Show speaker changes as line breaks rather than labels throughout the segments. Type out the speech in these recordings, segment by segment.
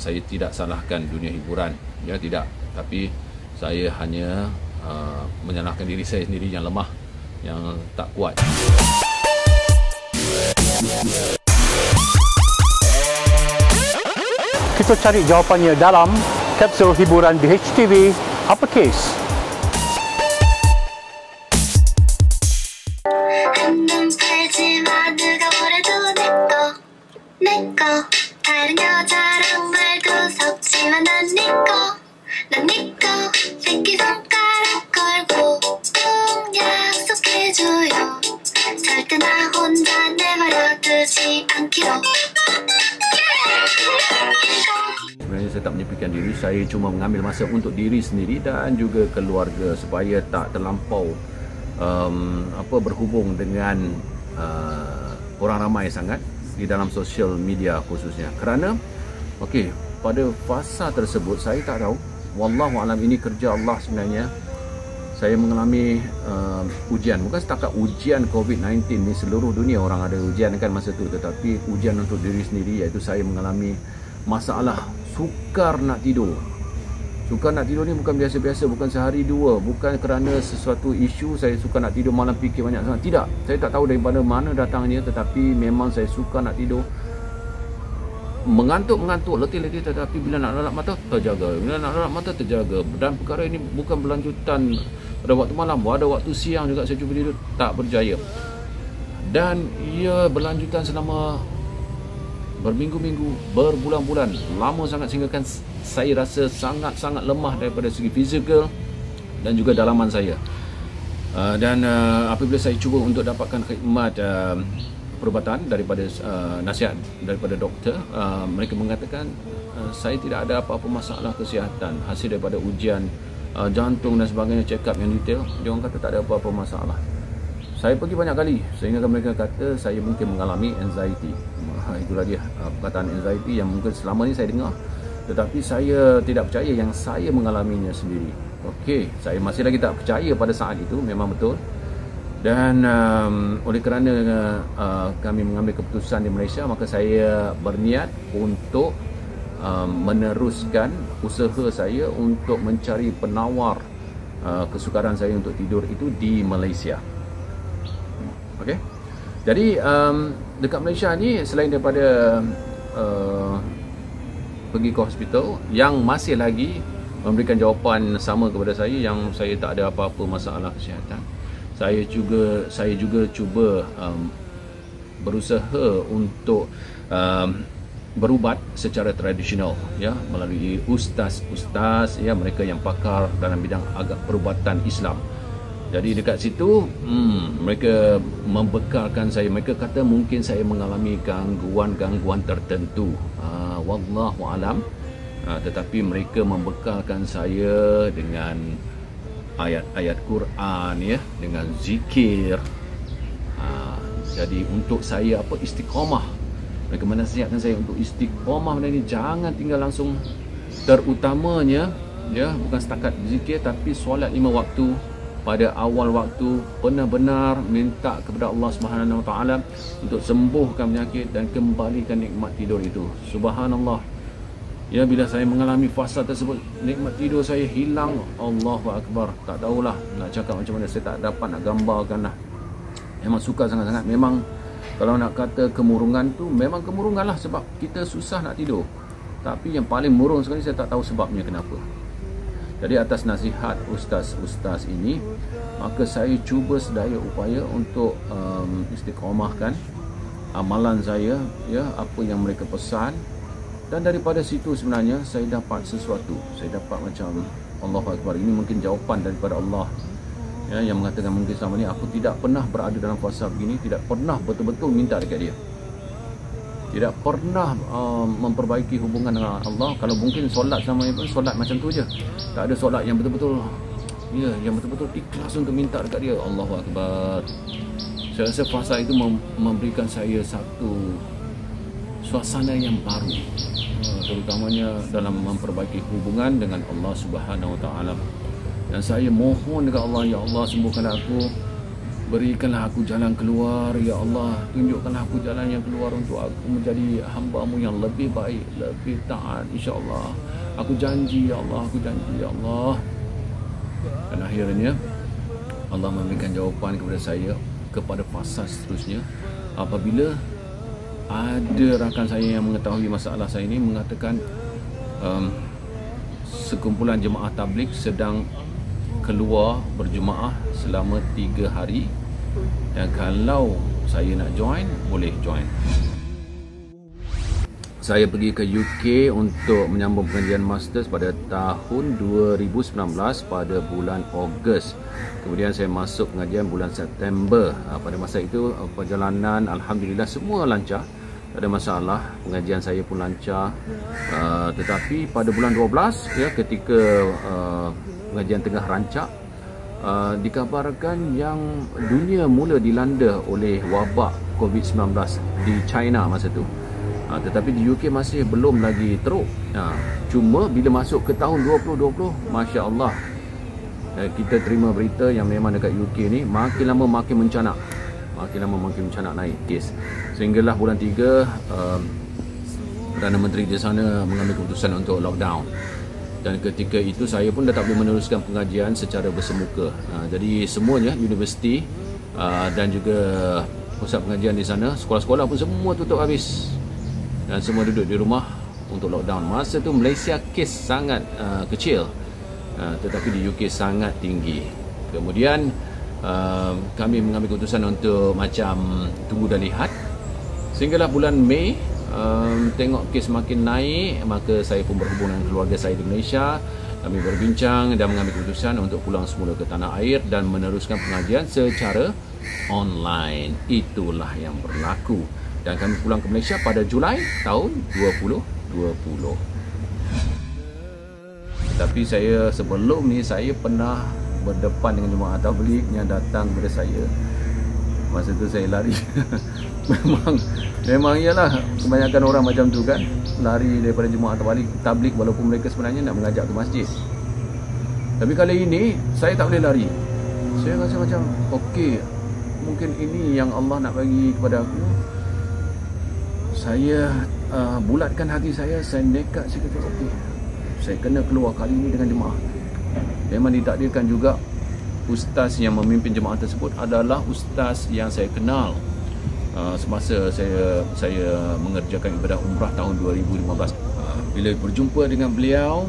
Saya tidak salahkan dunia hiburan, ya tidak. Tapi saya hanya menyalahkan diri saya sendiri yang lemah, yang tak kuat.
Kita cari jawapannya dalam kapsul hiburan BHTV Uppercase.
다른 여자랑 말도 섞지만 난 네 거, 난 네 거. 새끼손가락 걸고 꼭 약속해줘요. 절대 나 혼자 내버려두지 않기로.
Sebenarnya saya tak menyepikan diri, saya cuma mengambil masa untuk diri sendiri dan juga keluarga supaya tak terlampau berhubung dengan orang ramai sangat di dalam sosial media khususnya. Kerana pada fasa tersebut saya tak tahu, wallahu alam, ini kerja Allah sebenarnya. Saya mengalami ujian, bukan setakat ujian COVID-19 di seluruh dunia orang ada ujian kan masa tu, tetapi ujian untuk diri sendiri, iaitu saya mengalami masalah sukar nak tidur. Sukar nak tidur ni bukan biasa-biasa, bukan sehari dua, bukan kerana sesuatu isu saya suka nak tidur malam fikir banyak sangat. Tidak, saya tak tahu daripada mana datangnya, tetapi memang saya suka nak tidur. Mengantuk-mengantuk, letih-letih, tetapi bila nak lalap mata terjaga. Bila nak lalap mata terjaga. Dan perkara ini bukan berlanjutan pada waktu malam, ada waktu siang juga saya cuba tidur, tak berjaya. Dan ia berlanjutan selama berminggu-minggu, berbulan-bulan, lama sangat, sehingga kan saya rasa sangat-sangat lemah daripada segi fizikal dan juga dalaman saya. Dan apabila saya cuba untuk dapatkan khidmat perubatan daripada nasihat daripada doktor, mereka mengatakan saya tidak ada apa-apa masalah kesihatan hasil daripada ujian jantung dan sebagainya, check up yang detail. Dia orang kata tak ada apa-apa masalah. Saya pergi banyak kali sehingga mereka kata saya mungkin mengalami anxiety. Itulah dia perkataan anxiety yang mungkin selama ni saya dengar, tetapi saya tidak percaya yang saya mengalaminya sendiri. Saya masih lagi tak percaya pada saat itu, memang betul. Dan oleh kerana kami mengambil keputusan di Malaysia, maka saya berniat untuk meneruskan usaha saya untuk mencari penawar kesukaran saya untuk tidur itu di Malaysia. Jadi dekat Malaysia ni, selain daripada pergi ke hospital yang masih lagi memberikan jawapan sama kepada saya yang saya tak ada apa-apa masalah kesihatan, saya juga cuba berusaha untuk berubat secara tradisional, ya, melalui ustaz-ustaz, ya, mereka yang pakar dalam bidang agak perubatan Islam. Jadi dekat situ mereka membekalkan saya. Mereka kata mungkin saya mengalami gangguan-gangguan tertentu, wallahu alam. Tetapi mereka membekalkan saya dengan ayat-ayat Quran, ya, dengan zikir. Jadi untuk saya istiqamah. Mereka menasihatkan saya untuk istiqamah dan ini jangan tinggal langsung. Terutamanya, ya, bukan setakat zikir, tapi solat 5 waktu pada awal waktu, benar-benar minta kepada Allah Subhanahu Wa Taala untuk sembuhkan penyakit dan kembalikan nikmat tidur itu. Subhanallah. Ya, bila saya mengalami fasa tersebut, nikmat tidur saya hilang. Allahu Akbar. Tak tahulah nak cakap macam mana, saya tak dapat nak gambarkan lah. Memang sukar sangat-sangat. Memang kalau nak kata kemurungan tu, memang kemurungan lah, sebab kita susah nak tidur. Tapi yang paling murung sekali, saya tak tahu sebabnya kenapa. Jadi atas nasihat ustaz-ustaz ini, maka saya cuba sedaya upaya untuk istiqamahkan amalan saya, ya, apa yang mereka pesan. Dan daripada situ sebenarnya saya dapat sesuatu. Saya dapat macam Allahu Akbar, ini mungkin jawapan daripada Allah, ya, yang mengatakan mungkin selama ni aku tidak pernah berada dalam fasa begini, tidak pernah betul-betul minta dekat dia, tidak pernah memperbaiki hubungan dengan Allah. Kalau mungkin solat sama pun solat macam tu je, tak ada solat yang betul-betul, ya, yang betul-betul ikhlas untuk minta dekat dia. Allahu Akbar. Saya rasa fasa itu memberikan saya satu suasana yang baru, terutamanya dalam memperbaiki hubungan dengan Allah Subhanahu Wa Taala. Dan saya mohon dekat Allah, ya Allah, sembuhkan aku Berikanlah aku jalan keluar, ya Allah. Tunjukkanlah aku jalan yang keluar untuk aku menjadi hamba-Mu yang lebih baik, lebih taat, insya-Allah. Aku janji, ya Allah, aku janji, ya Allah. Dan akhirnya Allah memberikan jawapan kepada saya kepada fasa seterusnya. Apabila ada rakan saya yang mengetahui masalah saya ini, mengatakan sekumpulan jemaah tabligh sedang keluar berjemaah selama 3 hari, dan kalau saya nak join, boleh join. Saya pergi ke UK untuk menyambung pengajian Masters pada tahun 2019 pada bulan Ogos. Kemudian saya masuk pengajian bulan September. Pada masa itu perjalanan Alhamdulillah semua lancar, tak ada masalah. Pengajian saya pun lancar. Tetapi pada bulan 12 ya, ketika pengajian tengah rancak, dikabarkan yang dunia mula dilanda oleh wabak COVID-19 di China masa tu. Tetapi di UK masih belum lagi teruk. Cuma bila masuk ke tahun 2020, Masya Allah, kita terima berita yang memang dekat UK ni makin lama makin mencanak. Makin lama makin mencanak naik kes. Sehinggalah bulan 3, Perdana Menteri di sana mengambil keputusan untuk lockdown. Dan ketika itu saya pun dah tak boleh meneruskan pengajian secara bersemuka. Jadi semuanya, universiti dan juga pusat pengajian di sana, sekolah-sekolah pun semua tutup habis. Dan semua duduk di rumah untuk lockdown. Masa tu Malaysia kes sangat kecil, tetapi di UK sangat tinggi. Kemudian kami mengambil keputusan untuk macam tunggu dan lihat. Sehinggalah bulan Mei, tengok kes makin naik, maka saya pun berhubung dengan keluarga saya di Malaysia. Kami berbincang dan mengambil keputusan untuk pulang semula ke tanah air dan meneruskan pengajian secara online. Itulah yang berlaku. Dan kami pulang ke Malaysia pada Julai tahun 2020. Tetapi saya sebelum ni, saya pernah berdepan dengan jemaah tabligh yang datang kepada saya. Masa tu saya lari. Memang iyalah, kebanyakan orang macam tu kan, lari daripada jemaah tabligh walaupun mereka sebenarnya nak mengajak ke masjid. Tapi kali ini saya tak boleh lari. Saya rasa macam okey, mungkin ini yang Allah nak bagi kepada aku. Saya bulatkan hati saya nekat, saya kata okey, saya kena keluar kali ini dengan jemaah. Memang ditakdirkan juga ustaz yang memimpin jemaah tersebut adalah ustaz yang saya kenal semasa saya mengerjakan ibadah umrah tahun 2015. Bila berjumpa dengan beliau,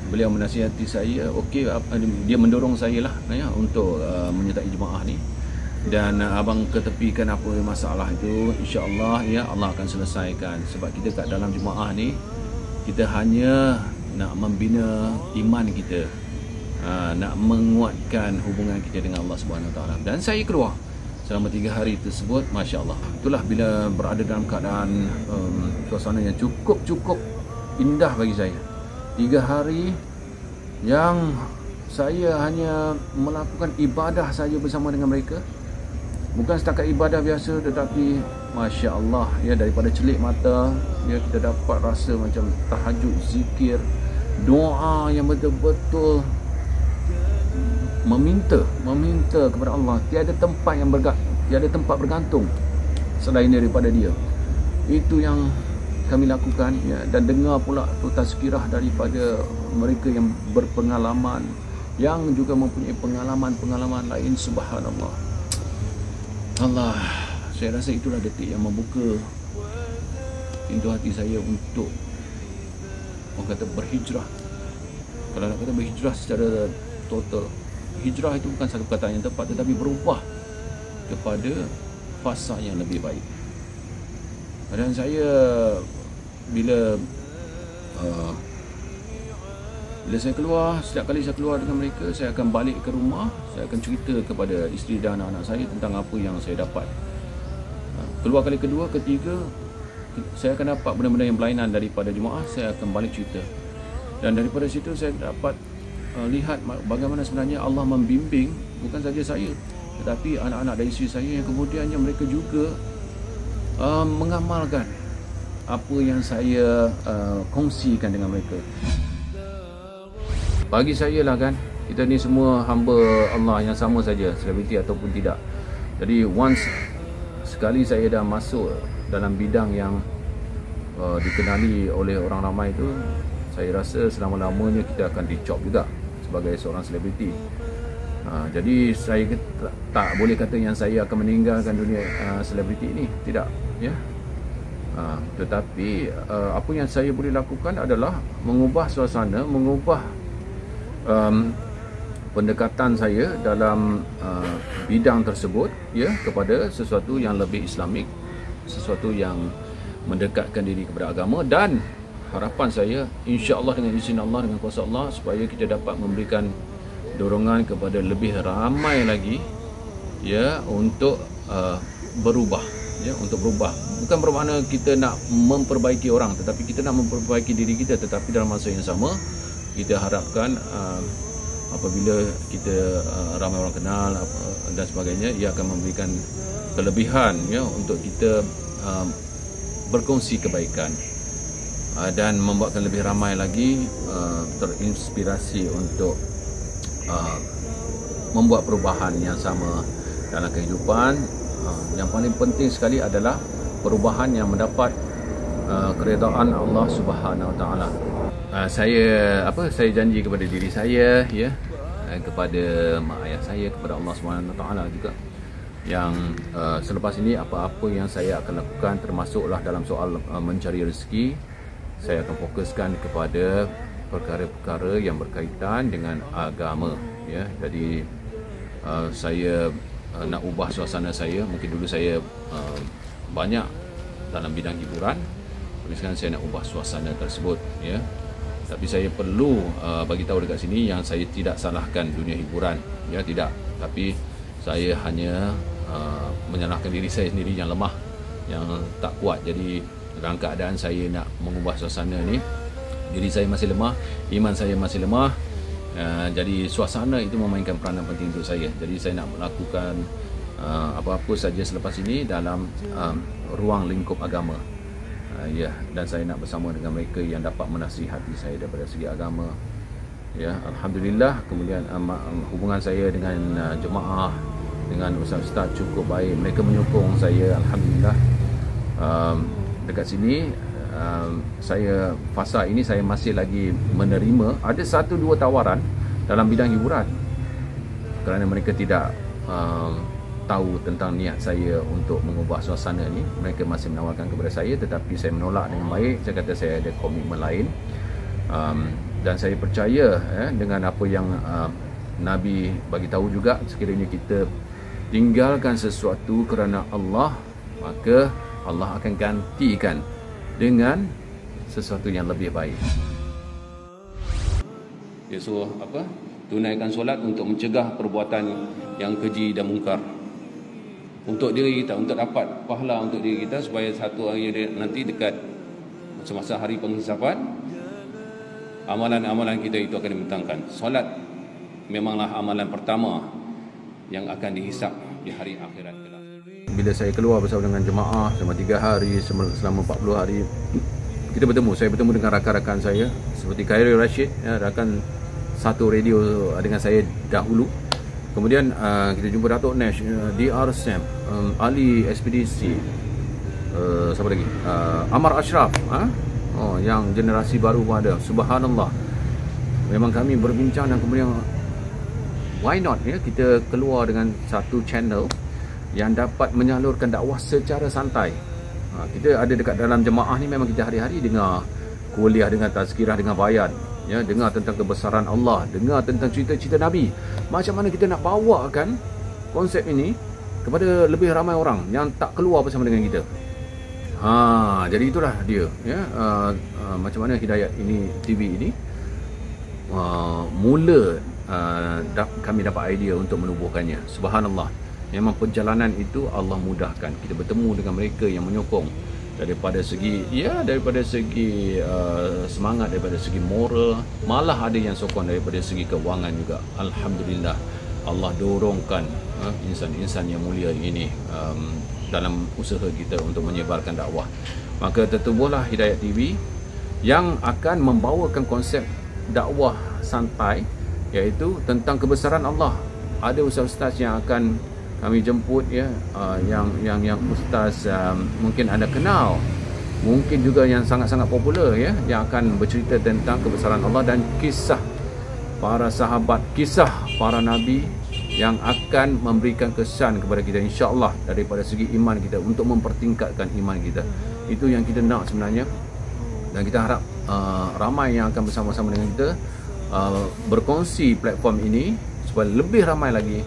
beliau menasihati saya, okey, dia mendorong saya lah ya, untuk menyertai jemaah ni. Dan abang ketepikan apa masalah itu, insya-Allah ya, Allah akan selesaikan. Sebab kita kat dalam jemaah ni, kita hanya nak membina iman kita, nak menguatkan hubungan kita dengan Allah Subhanahu Wa Taala. Dan saya keluar selama 3 hari tersebut, masya-Allah. Itulah bila berada dalam keadaan suasana yang cukup indah bagi saya. 3 hari yang saya hanya melakukan ibadah saja bersama dengan mereka. Bukan setakat ibadah biasa, tetapi Masya Allah ya, daripada celik mata ya, kita dapat rasa macam tahajud, zikir, doa yang betul-betul meminta kepada Allah. Tiada tempat bergantung selain daripada Dia. Itu yang kami lakukan ya. Dan dengar pula tu tazkirah daripada mereka yang berpengalaman, yang juga mempunyai pengalaman lain. Subhanallah. Allah, saya rasa itulah detik yang membuka pintu hati saya untuk, orang kata, berhijrah. Kalau nak kata berhijrah secara total, hijrah itu bukan satu perkataan yang tepat, tetapi berubah kepada fasa yang lebih baik. Dan saya bila saya keluar, setiap kali saya keluar dengan mereka, saya akan balik ke rumah, saya akan cerita kepada isteri dan anak-anak saya tentang apa yang saya dapat. Keluar kali kedua, ketiga, saya akan dapat benda-benda yang berlainan daripada jemaah, saya akan balik cerita. Dan daripada situ saya dapat lihat bagaimana sebenarnya Allah membimbing bukan saja saya, tetapi anak-anak dan isteri saya yang kemudiannya mereka juga mengamalkan apa yang saya kongsikan dengan mereka. Bagi saya lah kan, Kita ni semua hamba Allah yang sama saja, selebriti ataupun tidak. Jadi once sekali saya dah masuk dalam bidang yang dikenali oleh orang ramai itu, saya rasa selama-lamanya kita akan dicop juga sebagai seorang selebriti. Jadi saya tak boleh kata yang saya akan meninggalkan dunia selebriti ini, tidak, ya. Tetapi apa yang saya boleh lakukan adalah mengubah suasana, mengubah pendekatan saya dalam bidang tersebut, ya, kepada sesuatu yang lebih Islamik, sesuatu yang mendekatkan diri kepada agama. Dan harapan saya, insya-Allah dengan izin Allah, dengan kuasa Allah, supaya kita dapat memberikan dorongan kepada lebih ramai lagi, ya, untuk berubah, ya, untuk berubah. Bukan bermakna kita nak memperbaiki orang, tetapi kita nak memperbaiki diri kita. Tetapi dalam masa yang sama, kita harapkan apabila kita ramai orang kenal dan sebagainya, ia akan memberikan kelebihan, ya, untuk kita berkongsi kebaikan dan membuatkan lebih ramai lagi terinspirasi untuk membuat perubahan yang sama dalam kehidupan. Yang paling penting sekali adalah perubahan yang mendapat keredaan Allah Subhanahu Wa Taala. Saya janji kepada diri saya, ya, kepada mak ayah saya, kepada Allah Subhanahu Wa Taala juga, yang selepas ini apa-apa yang saya akan lakukan, termasuklah dalam soal mencari rezeki, saya akan fokuskan kepada perkara-perkara yang berkaitan dengan agama, ya. Jadi saya nak ubah suasana saya. Mungkin dulu saya banyak dalam bidang hiburan, tapi sekarang saya nak ubah suasana tersebut, ya. Tapi saya perlu bagi tahu dekat sini yang saya tidak salahkan dunia hiburan, ya, tidak. Tapi saya hanya menyalahkan diri saya sendiri yang lemah, yang tak kuat. Jadi dalam keadaan saya nak mengubah suasana ni, diri saya masih lemah, iman saya masih lemah. Jadi suasana itu memainkan peranan penting untuk saya. Jadi saya nak melakukan apa-apa saja selepas ini dalam ruang lingkup agama. Ya, dan saya nak bersama dengan mereka yang dapat menasihati saya daripada segi agama. Ya, alhamdulillah. Kemudian hubungan saya dengan jemaah, dengan ustaz-ustaz cukup baik. Mereka menyokong saya, alhamdulillah. Dekat sini saya fasa ini saya masih lagi menerima ada 1-2 tawaran dalam bidang hiburan, kerana mereka tidak tahu tentang niat saya untuk mengubah suasana ni. Mereka masih menawarkan kepada saya, tetapi saya menolak dengan baik. Saya kata saya ada komitmen lain, dan saya percaya dengan apa yang Nabi bagi tahu juga, sekiranya kita tinggalkan sesuatu kerana Allah, maka Allah akan gantikan dengan sesuatu yang lebih baik. Dia suruh tunaikan solat untuk mencegah perbuatan yang keji dan mungkar. Untuk diri kita, untuk dapat pahala untuk diri kita, supaya satu hari nanti dekat semasa hari penghisapan, amalan-amalan kita itu akan dibentangkan. Solat memanglah amalan pertama yang akan dihisap di hari akhirat kelak. Bila saya keluar bersama dengan jemaah selama 3 hari, selama 40 hari, kita bertemu. Saya bertemu dengan rakan-rakan saya seperti Khairul Rashid, ya, rakan satu radio dengan saya dahulu. Kemudian kita jumpa Datuk Nash, DR Sam, Ali Ekspedisi, siapa lagi? Amar Ashraf, yang generasi baru pun ada. Subhanallah. Memang kami berbincang, dan kemudian why not, ya, kita keluar dengan satu channel yang dapat menyalurkan dakwah secara santai. Kita ada dekat dalam jemaah ni, memang kita hari-hari dengar kuliah, dengar tazkirah, dengar bayan, ya, dengar tentang kebesaran Allah, dengar tentang cerita-cerita Nabi. Macam mana kita nak bawakan konsep ini kepada lebih ramai orang yang tak keluar bersama dengan kita. Jadi itulah dia, ya, macam mana Hidayat ini TV ini mula kami dapat idea untuk menubuhkannya. Subhanallah. Memang perjalanan itu Allah mudahkan. Kita bertemu dengan mereka yang menyokong daripada segi, ya, daripada segi semangat, daripada segi moral, malah ada yang sokong daripada segi keuangan juga. Alhamdulillah, Allah dorongkan insan-insan yang mulia ini dalam usaha kita untuk menyebarkan dakwah. Maka tertubuhlah Hidayat TV yang akan membawakan konsep dakwah santai iaitu tentang kebesaran Allah. Ada ustaz-ustaz yang akan kami jemput, ya, yang ustaz mungkin anda kenal, mungkin juga yang sangat-sangat popular, ya, yang akan bercerita tentang kebesaran Allah dan kisah para sahabat, kisah para nabi yang akan memberikan kesan kepada kita, insya-Allah, daripada segi iman kita, untuk mempertingkatkan iman kita. Itu yang kita nak sebenarnya, dan kita harap ramai yang akan bersama-sama dengan kita berkongsi platform ini supaya lebih ramai lagi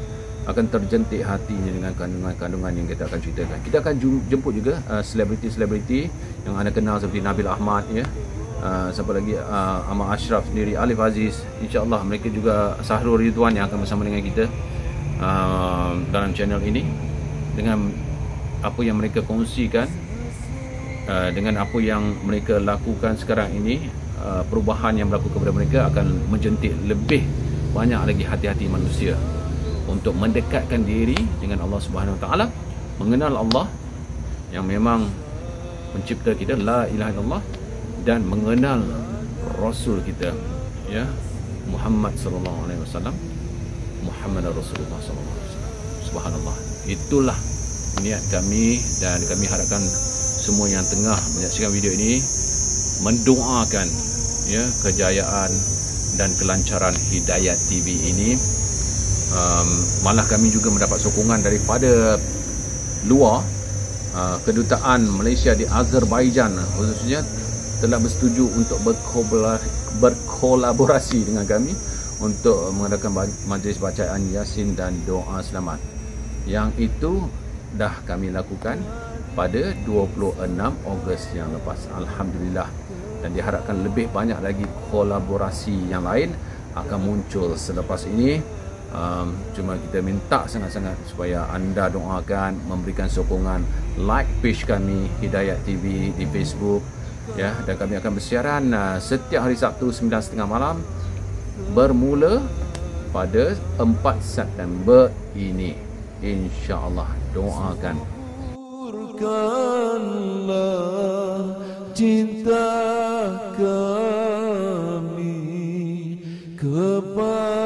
akan terjentik hatinya dengan kandungan-kandungan yang kita akan ceritakan. Kita akan jemput juga selebriti-selebriti yang anda kenal seperti Nabil Ahmad, ya, siapa lagi, Ahmad Ashraf sendiri, Alif Aziz, insya-Allah mereka juga, Sahrul Ridwan yang akan bersama dengan kita dalam channel ini, dengan apa yang mereka kongsikan, dengan apa yang mereka lakukan sekarang ini, perubahan yang berlaku kepada mereka akan menjentik lebih banyak lagi hati-hati manusia untuk mendekatkan diri dengan Allah Subhanahu Wa Taala, mengenal Allah yang memang pencipta kita, la ilaha illallah, dan mengenal Rasul kita, ya, Muhammad sallallahu alaihi wasallam, Muhammad Rasulullah sallallahu alaihi wasallam. Subhanallah. Itulah niat kami, dan kami harapkan semua yang tengah menyaksikan video ini mendoakan, ya, kejayaan dan kelancaran Hidayat TV ini. Malah kami juga mendapat sokongan daripada luar. Kedutaan Malaysia di Azerbaijan khususnya telah bersetuju untuk berkolaborasi dengan kami untuk mengadakan majlis bacaan Yasin dan doa selamat. Yang itu dah kami lakukan pada 26 Ogos yang lepas, alhamdulillah, dan diharapkan lebih banyak lagi kolaborasi yang lain akan muncul selepas ini. Cuma kita minta sangat-sangat supaya anda doakan, memberikan sokongan, like page kami Hidayat TV di Facebook, ya, dan kami akan bersiaran setiap hari Sabtu 9.30 malam bermula pada 4 September ini, insya-Allah. Doakan cinta kami kepada